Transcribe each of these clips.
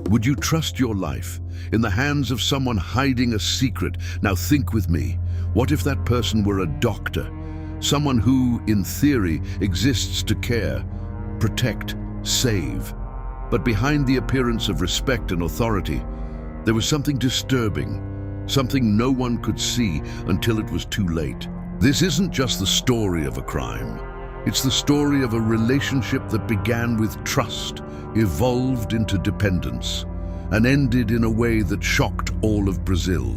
Would you trust your life in the hands of someone hiding a secret? Now think with me. What if that person were a doctor? Someone who, in theory, exists to care, protect, save. But behind the appearance of respect and authority, there was something disturbing, something no one could see until it was too late. This isn't just the story of a crime. It's the story of a relationship that began with trust, evolved into dependence, and ended in a way that shocked all of Brazil.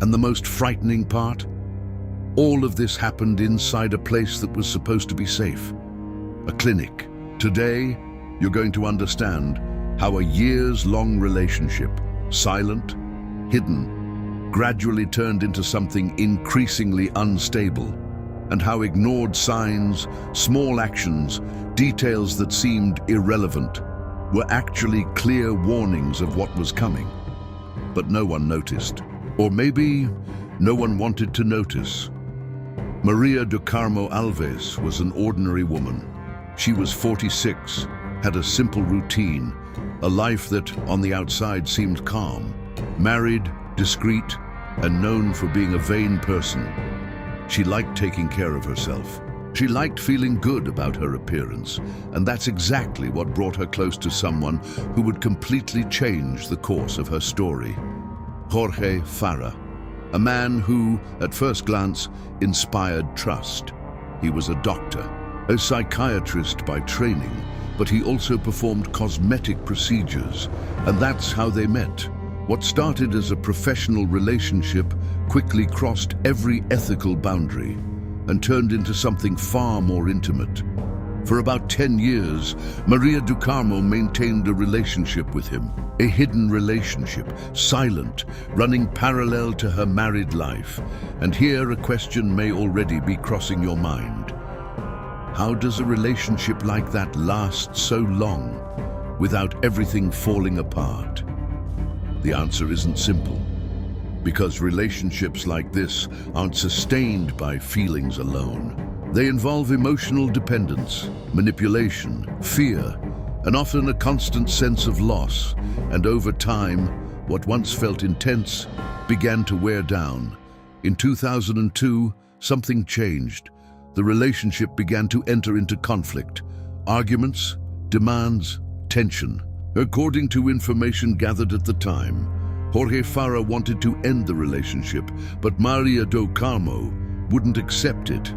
And the most frightening part? All of this happened inside a place that was supposed to be safe. A clinic. Today, you're going to understand how a years-long relationship, silent, hidden, gradually turned into something increasingly unstable, and how ignored signs, small actions, details that seemed irrelevant, were actually clear warnings of what was coming. But no one noticed. Or maybe no one wanted to notice. Maria do Carmo Alves was an ordinary woman. She was 46, had a simple routine, a life that, on the outside, seemed calm. Married, discreet, and known for being a vain person. She liked taking care of herself. She liked feeling good about her appearance, and that's exactly what brought her close to someone who would completely change the course of her story. Jorge Farah, a man who, at first glance, inspired trust. He was a doctor, a psychiatrist by training, but he also performed cosmetic procedures, and that's how they met. What started as a professional relationship quickly crossed every ethical boundary and turned into something far more intimate. For about 10 years, Maria do Carmo maintained a relationship with him, a hidden relationship, silent, running parallel to her married life. And here a question may already be crossing your mind. How does a relationship like that last so long without everything falling apart? The answer isn't simple, because relationships like this aren't sustained by feelings alone. They involve emotional dependence, manipulation, fear, and often a constant sense of loss. And over time, what once felt intense began to wear down. In 2002, something changed. The relationship began to enter into conflict. Arguments, demands, tension. According to information gathered at the time, Jorge Farah wanted to end the relationship, but Maria do Carmo wouldn't accept it,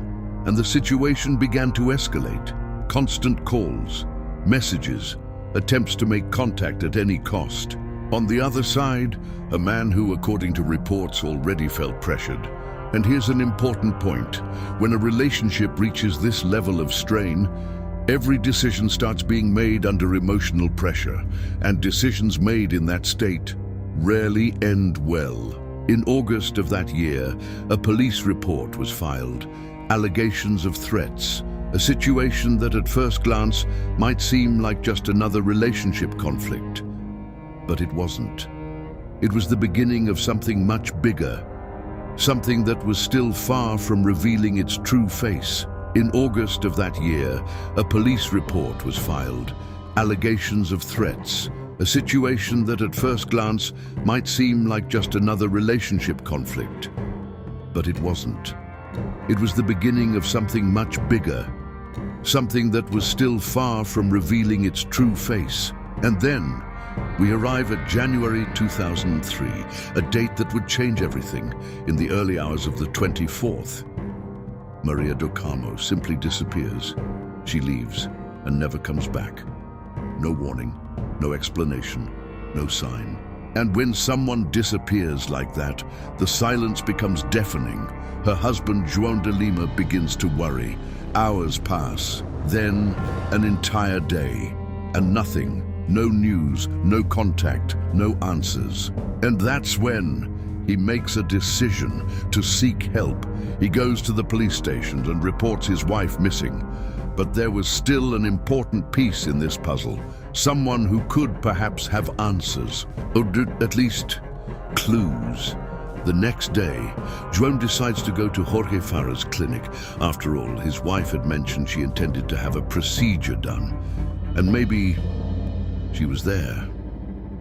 and the situation began to escalate. Constant calls, messages, attempts to make contact at any cost. On the other side, a man who, according to reports, already felt pressured. And here's an important point. When a relationship reaches this level of strain, every decision starts being made under emotional pressure, and decisions made in that state rarely end well. In August of that year, a police report was filed, allegations of threats, a situation that at first glance might seem like just another relationship conflict. But it wasn't. It was the beginning of something much bigger, something that was still far from revealing its true face. In August of that year, a police report was filed, allegations of threats, a situation that at first glance might seem like just another relationship conflict. But it wasn't. It was the beginning of something much bigger, something that was still far from revealing its true face. And then, we arrive at January 2003, a date that would change everything. In the early hours of the 24th, Maria do Carmo simply disappears. She leaves and never comes back. No warning, no explanation, no sign. And when someone disappears like that, the silence becomes deafening. Her husband, João de Lima, begins to worry. Hours pass, then an entire day, and nothing. No news, no contact, no answers. And that's when he makes a decision to seek help. He goes to the police station and reports his wife missing. But there was still an important piece in this puzzle. Someone who could perhaps have answers, or at least clues. The next day, João decides to go to Jorge Farah's clinic. After all, his wife had mentioned she intended to have a procedure done. And maybe she was there.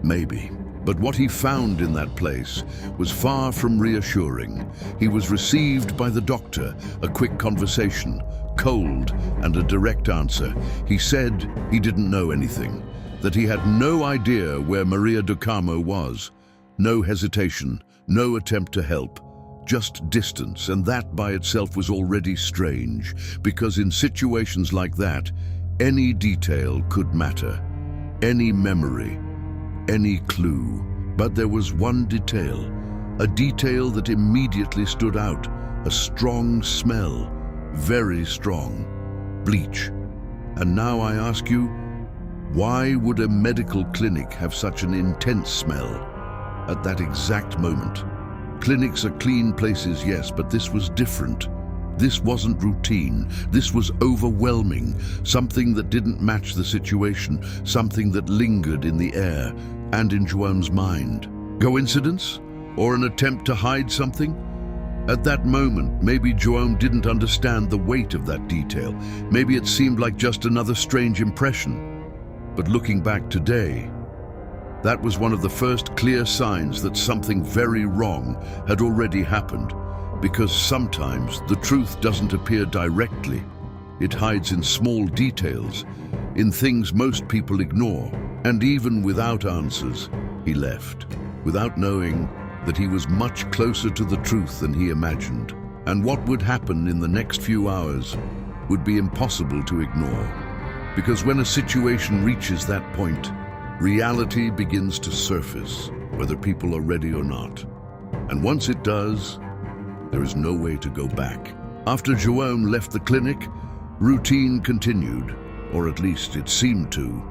Maybe. But what he found in that place was far from reassuring. He was received by the doctor, a quick conversation, cold and a direct answer. He said he didn't know anything, that he had no idea where Maria do Carmo was. No hesitation, no attempt to help, just distance, and that by itself was already strange, because in situations like that, any detail could matter, any memory, any clue. But there was one detail, a detail that immediately stood out, a strong smell, very strong, bleach. And now I ask you, why would a medical clinic have such an intense smell at that exact moment? Clinics are clean places, yes, but this was different. This wasn't routine. This was overwhelming, something that didn't match the situation, something that lingered in the air and in Joao's mind. Coincidence? Or an attempt to hide something? At that moment, maybe Joao didn't understand the weight of that detail. Maybe it seemed like just another strange impression. But looking back today, that was one of the first clear signs that something very wrong had already happened. Because sometimes the truth doesn't appear directly. It hides in small details, in things most people ignore. And even without answers, he left, without knowing that he was much closer to the truth than he imagined. And what would happen in the next few hours would be impossible to ignore. Because when a situation reaches that point, reality begins to surface, whether people are ready or not. And once it does, there is no way to go back. After Joao left the clinic, routine continued, or at least it seemed to.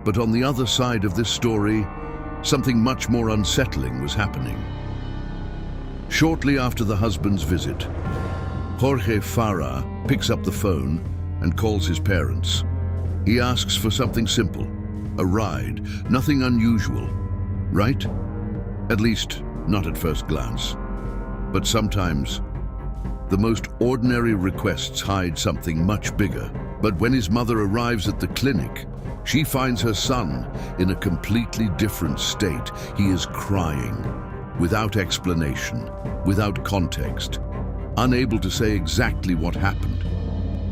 But on the other side of this story, something much more unsettling was happening. Shortly after the husband's visit, Jorge Farah picks up the phone and calls his parents. He asks for something simple, a ride, nothing unusual, right? At least, not at first glance. But sometimes, the most ordinary requests hide something much bigger. But when his mother arrives at the clinic, she finds her son in a completely different state. He is crying, without explanation, without context, unable to say exactly what happened.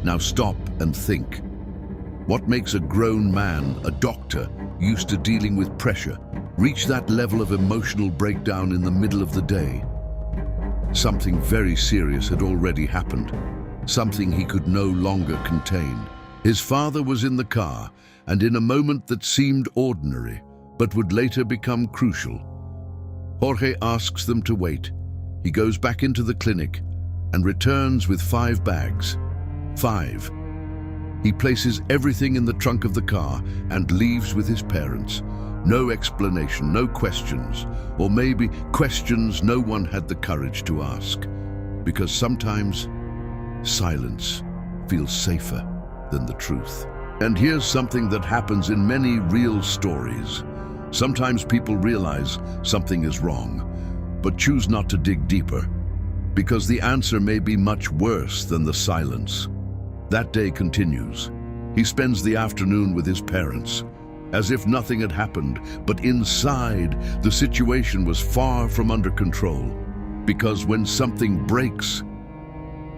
Now stop and think. What makes a grown man, a doctor, used to dealing with pressure, reach that level of emotional breakdown in the middle of the day? Something very serious had already happened, something he could no longer contain. His father was in the car, and in a moment that seemed ordinary, but would later become crucial, Jorge asks them to wait. He goes back into the clinic and returns with 5 bags. 5. He places everything in the trunk of the car and leaves with his parents. No explanation, no questions, or maybe questions no one had the courage to ask. Because sometimes silence feels safer than the truth. And here's something that happens in many real stories. Sometimes people realize something is wrong, but choose not to dig deeper, because the answer may be much worse than the silence. That day continues. He spends the afternoon with his parents, as if nothing had happened, but inside, the situation was far from under control. Because when something breaks,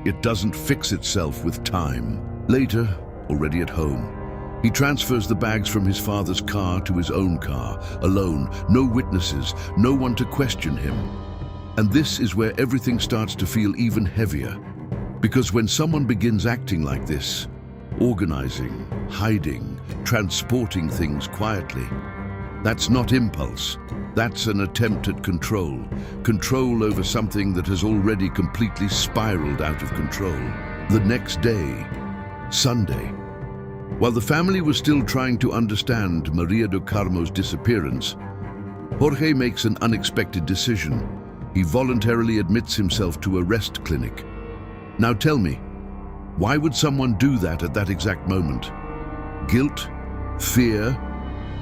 it doesn't fix itself with time. Later, already at home, he transfers the bags from his father's car to his own car, alone, no witnesses, no one to question him. And this is where everything starts to feel even heavier. Because when someone begins acting like this, organizing, hiding, transporting things quietly, that's not impulse. That's an attempt at control. Control over something that has already completely spiraled out of control. The next day, Sunday, while the family was still trying to understand Maria do Carmo's disappearance, Jorge makes an unexpected decision. He voluntarily admits himself to a rest clinic. Now tell me, why would someone do that at that exact moment? Guilt? Fear?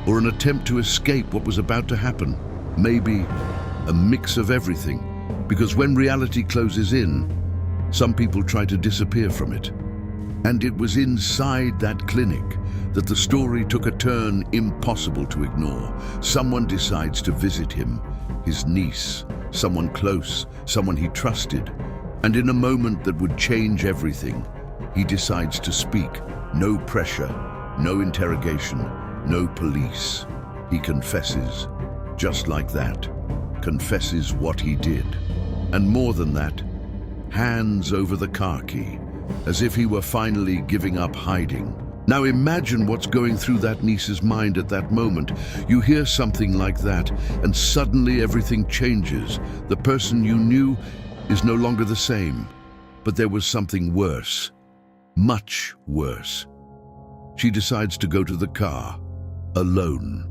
Or an attempt to escape what was about to happen? Maybe a mix of everything, because when reality closes in, some people try to disappear from it. And it was inside that clinic that the story took a turn impossible to ignore. Someone decides to visit him, his niece, someone close, someone he trusted. And in a moment that would change everything, he decides to speak. No pressure, no interrogation, no police. He confesses, just like that. Confesses what he did. And more than that, hands over the car key, as if he were finally giving up hiding. Now imagine what's going through that niece's mind at that moment. You hear something like that, and suddenly everything changes. The person you knew is no longer the same, but there was something worse, much worse. She decides to go to the car, alone.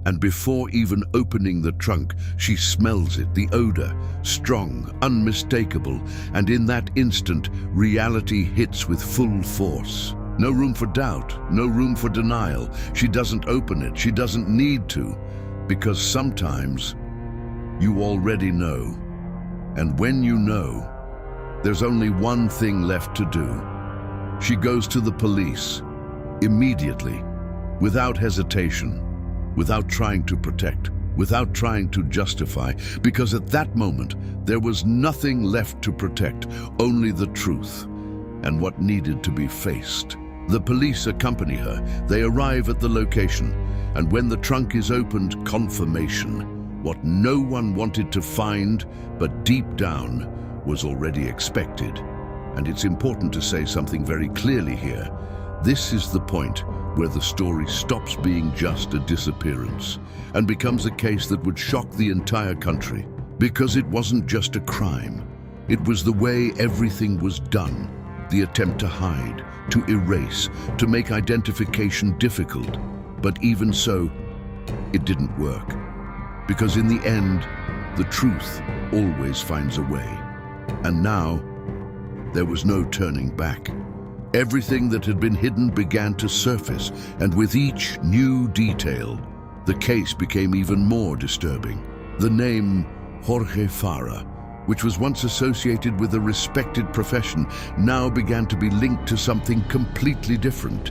And before even opening the trunk, she smells it, the odor, strong, unmistakable, and in that instant, reality hits with full force. No room for doubt, no room for denial. She doesn't open it, she doesn't need to, because sometimes you already know. And when you know, there's only one thing left to do. She goes to the police, immediately, without hesitation, without trying to protect, without trying to justify, because at that moment, there was nothing left to protect, only the truth, and what needed to be faced. The police accompany her. They arrive at the location, and when the trunk is opened, confirmation. What no one wanted to find, but deep down, was already expected. And it's important to say something very clearly here. This is the point where the story stops being just a disappearance and becomes a case that would shock the entire country. Because it wasn't just a crime. It was the way everything was done. The attempt to hide, to erase, to make identification difficult. But even so, it didn't work. Because in the end, the truth always finds a way. And now, there was no turning back. Everything that had been hidden began to surface, and with each new detail, the case became even more disturbing. The name Jorge Farah, which was once associated with a respected profession, now began to be linked to something completely different.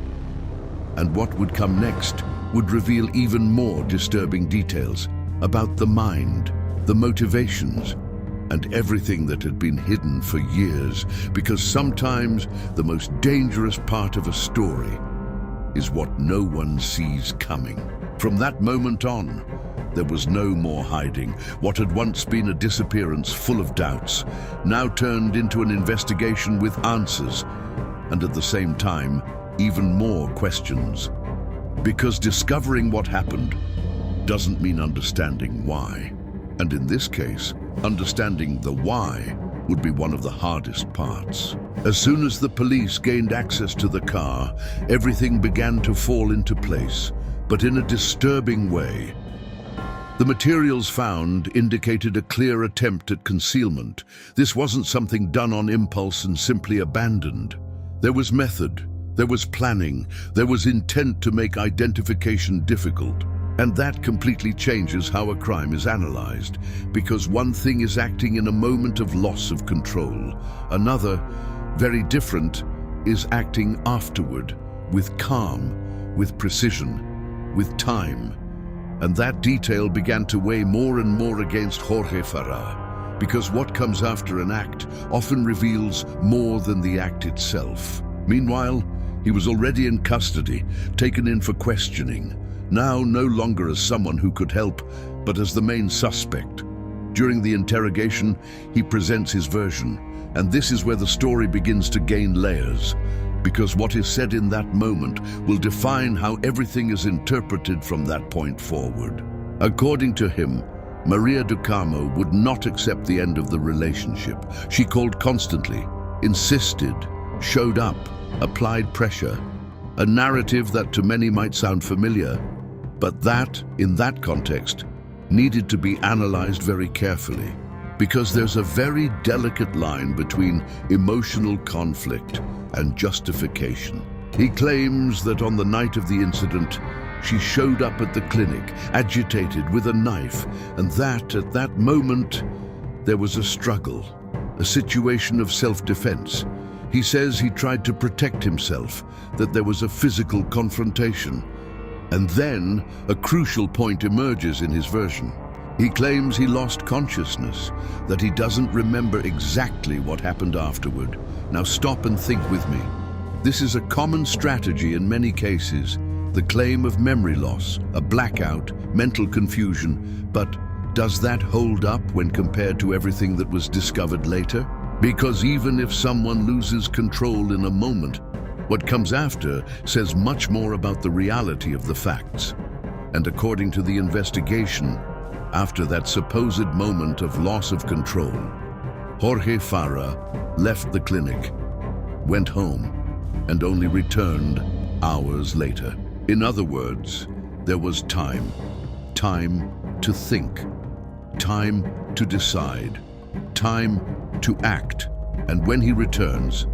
And what would come next would reveal even more disturbing details about the mind, the motivations, and everything that had been hidden for years, because sometimes the most dangerous part of a story is what no one sees coming. From that moment on, there was no more hiding. What had once been a disappearance full of doubts now turned into an investigation with answers, and at the same time, even more questions. Because discovering what happened doesn't mean understanding why. And in this case, understanding the why would be one of the hardest parts. As soon as the police gained access to the car, everything began to fall into place, but in a disturbing way. The materials found indicated a clear attempt at concealment. This wasn't something done on impulse and simply abandoned. There was method, there was planning, there was intent to make identification difficult. And that completely changes how a crime is analyzed, because one thing is acting in a moment of loss of control. Another, very different, is acting afterward, with calm, with precision, with time. And that detail began to weigh more and more against Jorge Farah, because what comes after an act often reveals more than the act itself. Meanwhile, he was already in custody, taken in for questioning, now no longer as someone who could help, but as the main suspect. During the interrogation, he presents his version, and this is where the story begins to gain layers, because what is said in that moment will define how everything is interpreted from that point forward. According to him, Maria do Carmo would not accept the end of the relationship. She called constantly, insisted, showed up, applied pressure, a narrative that to many might sound familiar, but that, in that context, needed to be analyzed very carefully, because there's a very delicate line between emotional conflict and justification. He claims that on the night of the incident, she showed up at the clinic, agitated with a knife, and that, at that moment, there was a struggle, a situation of self-defense. He says he tried to protect himself, that there was a physical confrontation. And then a crucial point emerges in his version. He claims he lost consciousness, that he doesn't remember exactly what happened afterward. Now stop and think with me. This is a common strategy in many cases, the claim of memory loss, a blackout, mental confusion, but does that hold up when compared to everything that was discovered later? Because even if someone loses control in a moment, what comes after says much more about the reality of the facts. And according to the investigation, after that supposed moment of loss of control, Jorge Farah left the clinic, went home, and only returned hours later. In other words, there was time to think, time to decide, time to act. And when he returns,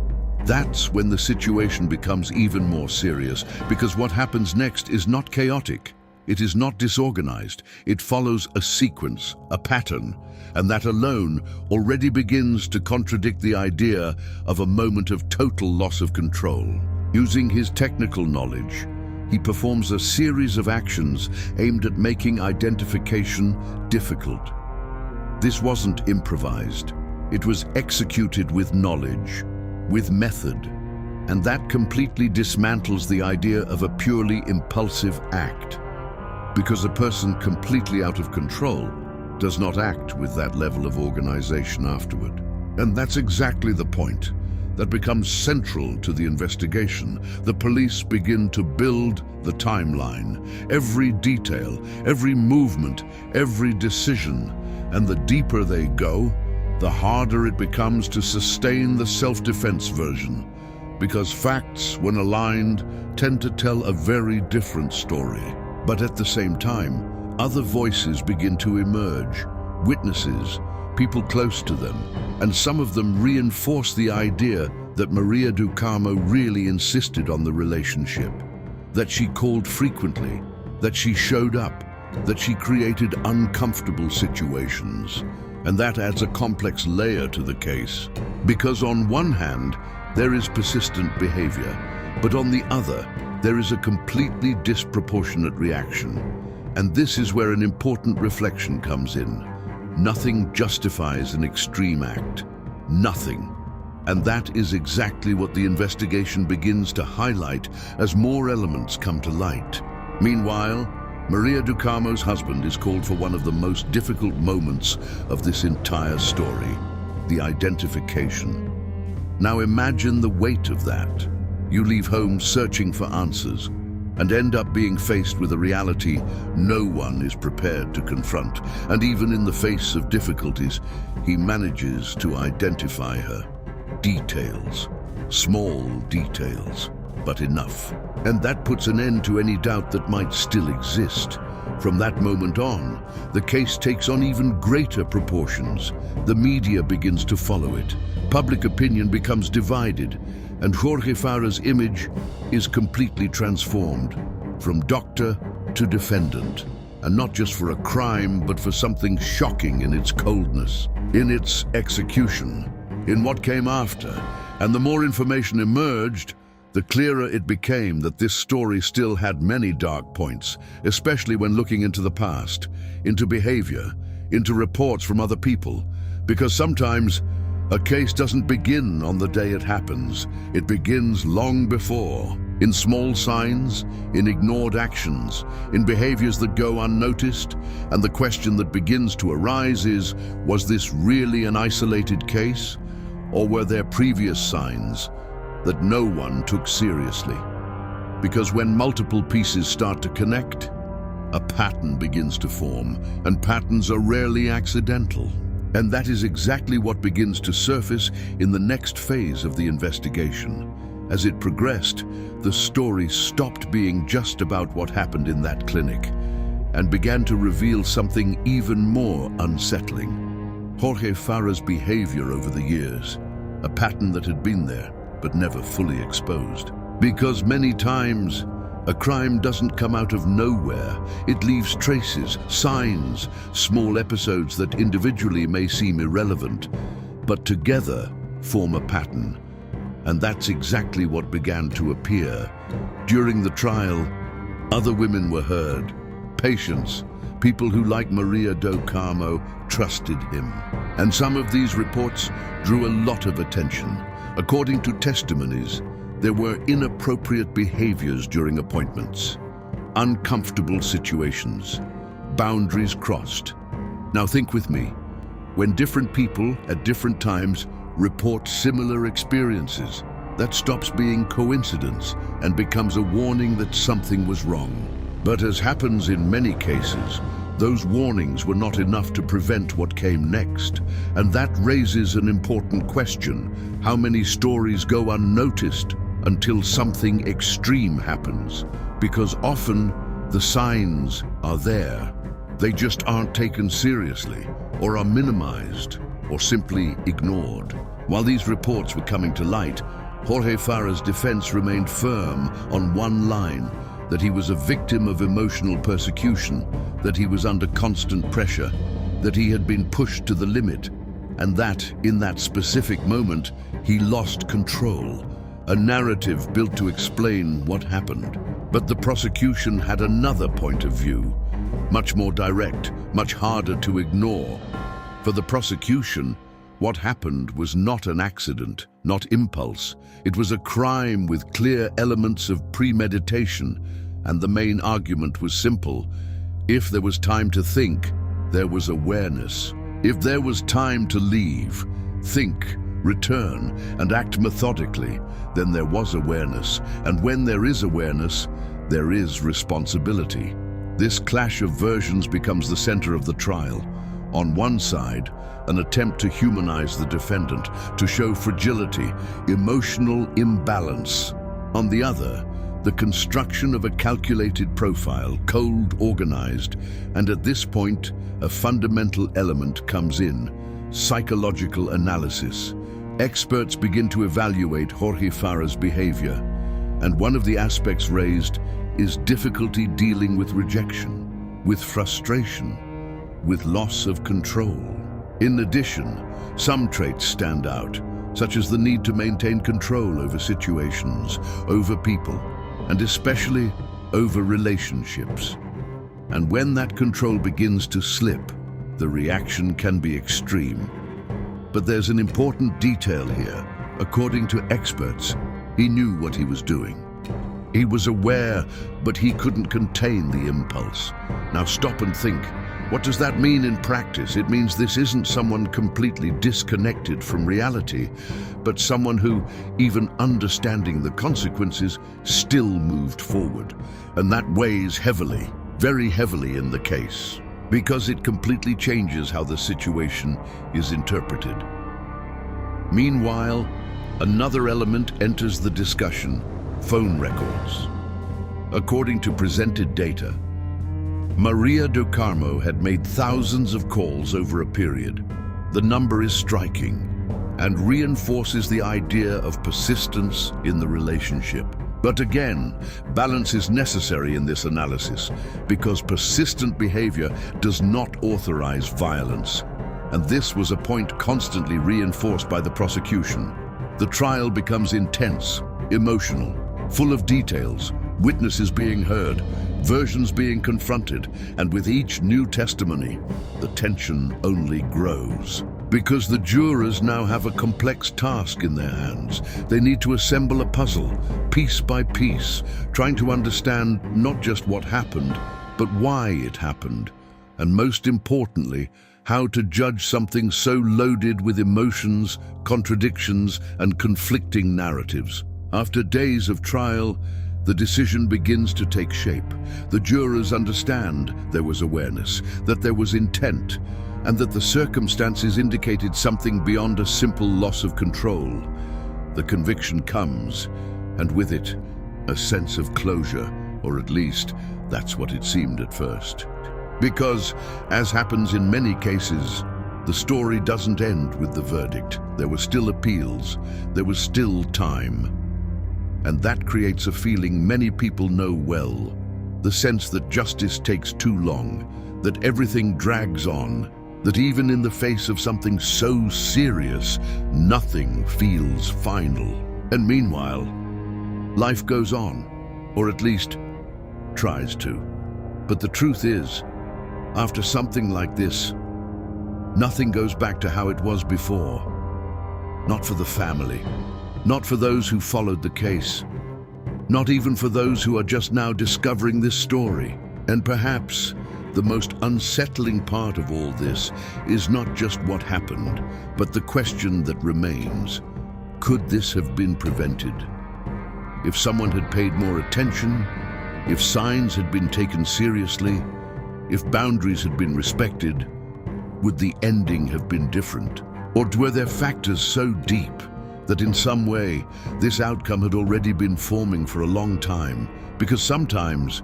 that's when the situation becomes even more serious, because what happens next is not chaotic. It is not disorganized. It follows a sequence, a pattern, and that alone already begins to contradict the idea of a moment of total loss of control. Using his technical knowledge, he performs a series of actions aimed at making identification difficult. This wasn't improvised. It was executed with knowledge, with method, and that completely dismantles the idea of a purely impulsive act. Because a person completely out of control does not act with that level of organization afterward. And that's exactly the point that becomes central to the investigation. The police begin to build the timeline, every detail, every movement, every decision, and the deeper they go, the harder it becomes to sustain the self-defense version, because facts, when aligned, tend to tell a very different story. But at the same time, other voices begin to emerge, witnesses, people close to them, and some of them reinforce the idea that Maria do Carmo really insisted on the relationship, that she called frequently, that she showed up, that she created uncomfortable situations. And that adds a complex layer to the case, because on one hand, there is persistent behavior, but on the other, there is a completely disproportionate reaction. And this is where an important reflection comes in. Nothing justifies an extreme act. Nothing. And that is exactly what the investigation begins to highlight as more elements come to light. Meanwhile, Maria do Carmo's husband is called for one of the most difficult moments of this entire story, the identification. Now imagine the weight of that. You leave home searching for answers and end up being faced with a reality no one is prepared to confront. And even in the face of difficulties, he manages to identify her. Details, small details, but enough. And that puts an end to any doubt that might still exist. From that moment on, the case takes on even greater proportions. The media begins to follow it. Public opinion becomes divided, and Jorge Farah's image is completely transformed, from doctor to defendant. And not just for a crime, but for something shocking in its coldness, in its execution, in what came after. And the more information emerged, the clearer it became that this story still had many dark points, especially when looking into the past, into behavior, into reports from other people. Because sometimes a case doesn't begin on the day it happens. It begins long before, in small signs, in ignored actions, in behaviors that go unnoticed. And the question that begins to arise is, was this really an isolated case? Or were there previous signs that no one took seriously? Because when multiple pieces start to connect, a pattern begins to form, and patterns are rarely accidental. And that is exactly what begins to surface in the next phase of the investigation. As it progressed, the story stopped being just about what happened in that clinic and began to reveal something even more unsettling. Jorge Farah's behavior over the years, a pattern that had been there but never fully exposed. Because many times, a crime doesn't come out of nowhere. It leaves traces, signs, small episodes that individually may seem irrelevant, but together form a pattern. And that's exactly what began to appear. During the trial, other women were heard. Patients, people who, like Maria do Carmo, trusted him. And some of these reports drew a lot of attention. According to testimonies, there were inappropriate behaviors during appointments, uncomfortable situations, boundaries crossed. Now think with me. When different people at different times report similar experiences, that stops being coincidence and becomes a warning that something was wrong. But as happens in many cases, those warnings were not enough to prevent what came next. And that raises an important question. How many stories go unnoticed until something extreme happens? Because often the signs are there. They just aren't taken seriously, or are minimized, or simply ignored. While these reports were coming to light, Jorge Fara's defense remained firm on one line: that he was a victim of emotional persecution, that he was under constant pressure, that he had been pushed to the limit, and that, in that specific moment, he lost control. A narrative built to explain what happened. But the prosecution had another point of view, much more direct, much harder to ignore. For the prosecution, what happened was not an accident, not impulse. It was a crime with clear elements of premeditation, and the main argument was simple. If there was time to think, there was awareness. If there was time to leave, think, return, and act methodically, then there was awareness. And when there is awareness, there is responsibility. This clash of versions becomes the center of the trial. On one side, an attempt to humanize the defendant, to show fragility, emotional imbalance. On the other, the construction of a calculated profile, cold, organized, and at this point, a fundamental element comes in: psychological analysis. Experts begin to evaluate Jorge Fara's behavior, and one of the aspects raised is difficulty dealing with rejection, with frustration, with loss of control. In addition, some traits stand out, such as the need to maintain control over situations, over people, and especially over relationships. And when that control begins to slip, the reaction can be extreme. But there's an important detail here. According to experts, he knew what he was doing. He was aware, but he couldn't contain the impulse. Now stop and think. What does that mean in practice? It means this isn't someone completely disconnected from reality, but someone who, even understanding the consequences, still moved forward. And that weighs heavily, very heavily in the case, because it completely changes how the situation is interpreted. Meanwhile, another element enters the discussion: phone records. According to presented data, Maria do Carmo had made thousands of calls over a period. The number is striking and reinforces the idea of persistence in the relationship. But again, balance is necessary in this analysis, because persistent behavior does not authorize violence. And this was a point constantly reinforced by the prosecution. The trial becomes intense, emotional, full of details, witnesses being heard, versions being confronted, and with each new testimony, the tension only grows. Because the jurors now have a complex task in their hands. They need to assemble a puzzle, piece by piece, trying to understand not just what happened, but why it happened, and most importantly, how to judge something so loaded with emotions, contradictions, and conflicting narratives. After days of trial, the decision begins to take shape. The jurors understand there was awareness, that there was intent, and that the circumstances indicated something beyond a simple loss of control. The conviction comes, and with it, a sense of closure, or at least, that's what it seemed at first. Because, as happens in many cases, the story doesn't end with the verdict. There were still appeals, there was still time. And that creates a feeling many people know well, the sense that justice takes too long, that everything drags on, that even in the face of something so serious, nothing feels final. And meanwhile, life goes on, or at least tries to. But the truth is, after something like this, nothing goes back to how it was before. Not for the family, not for those who followed the case, not even for those who are just now discovering this story. And perhaps the most unsettling part of all this is not just what happened, but the question that remains. Could this have been prevented? If someone had paid more attention, if signs had been taken seriously, if boundaries had been respected, would the ending have been different? Or were there factors so deep that in some way this outcome had already been forming for a long time? Because sometimes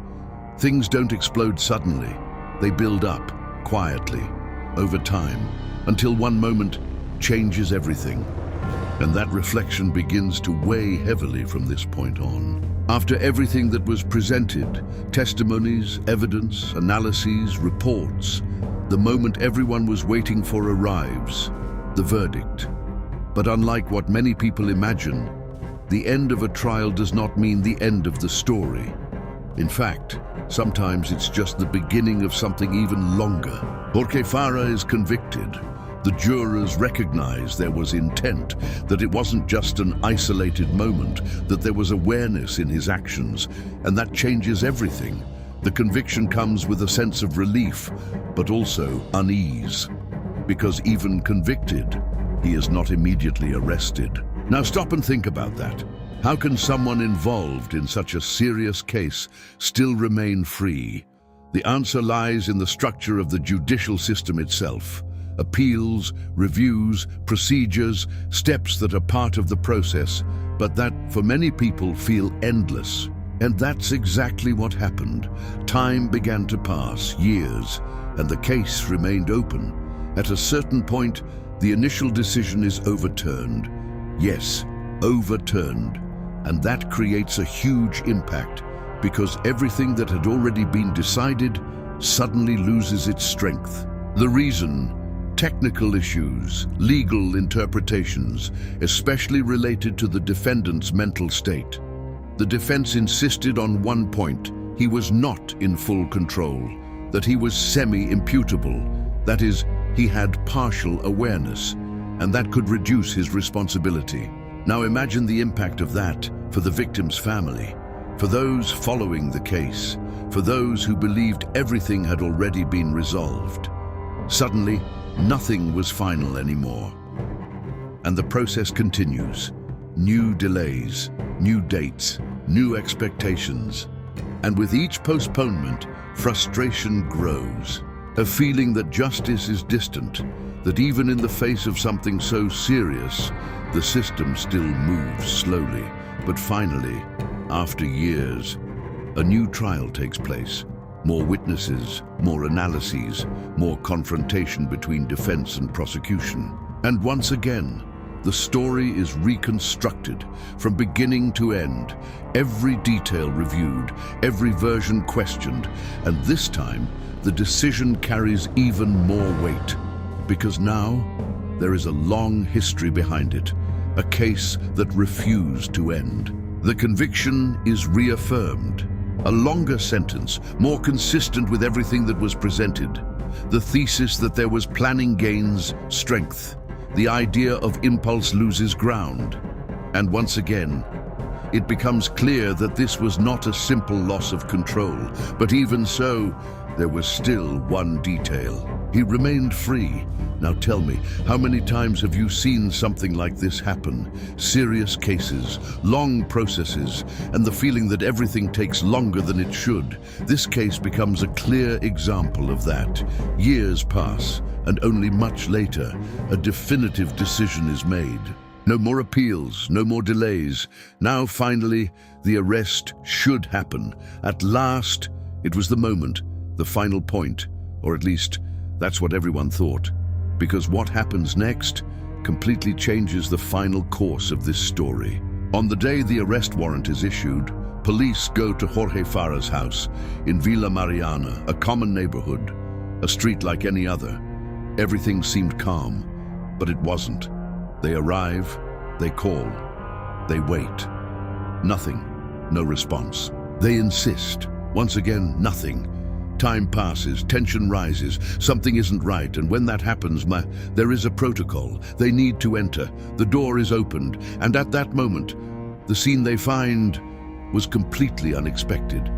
things don't explode suddenly. They build up quietly over time until one moment changes everything. And that reflection begins to weigh heavily from this point on. After everything that was presented, testimonies, evidence, analyses, reports, the moment everyone was waiting for arrives, the verdict. But unlike what many people imagine, the end of a trial does not mean the end of the story. In fact, sometimes it's just the beginning of something even longer. Jorge Fara is convicted. The jurors recognize there was intent, that it wasn't just an isolated moment, that there was awareness in his actions, and that changes everything. The conviction comes with a sense of relief, but also unease, because even convicted, he is not immediately arrested. Now stop and think about that. How can someone involved in such a serious case still remain free? The answer lies in the structure of the judicial system itself. Appeals, reviews, procedures, steps that are part of the process, but that, for many people, feel endless. And that's exactly what happened. Time began to pass, years, and the case remained open. At a certain point, the initial decision is overturned. Yes, overturned. And that creates a huge impact, because everything that had already been decided suddenly loses its strength. The reason: technical issues, legal interpretations, especially related to the defendant's mental state. The defense insisted on one point: he was not in full control, that he was semi-imputable, that is, he had partial awareness, and that could reduce his responsibility. Now imagine the impact of that for the victim's family, for those following the case, for those who believed everything had already been resolved. Suddenly, nothing was final anymore. And the process continues. New delays, new dates, new expectations. And with each postponement, frustration grows. A feeling that justice is distant, that even in the face of something so serious, the system still moves slowly. But finally, after years, a new trial takes place. More witnesses, more analyses, more confrontation between defense and prosecution. And once again, the story is reconstructed from beginning to end, every detail reviewed, every version questioned, and this time the decision carries even more weight, because now there is a long history behind it, a case that refused to end. The conviction is reaffirmed. A longer sentence, more consistent with everything that was presented. The thesis that there was planning gains strength. The idea of impulse loses ground. And once again, it becomes clear that this was not a simple loss of control, but even so, there was still one detail. He remained free. Now tell me, how many times have you seen something like this happen? Serious cases, long processes, and the feeling that everything takes longer than it should. This case becomes a clear example of that. Years pass, and only much later, a definitive decision is made. No more appeals, no more delays. Now finally, the arrest should happen. At last, it was the moment, the final point, or at least, that's what everyone thought. Because what happens next completely changes the final course of this story. On the day the arrest warrant is issued, police go to Jorge Fara's house in Villa Mariana, a common neighborhood, a street like any other. Everything seemed calm, but it wasn't. They arrive, they call, They wait. Nothing. No response. They insist. Once again, nothing. Time passes, tension rises, something isn't right, and when that happens, there is a protocol. They need to enter. The door is opened, and at that moment, the scene they find was completely unexpected.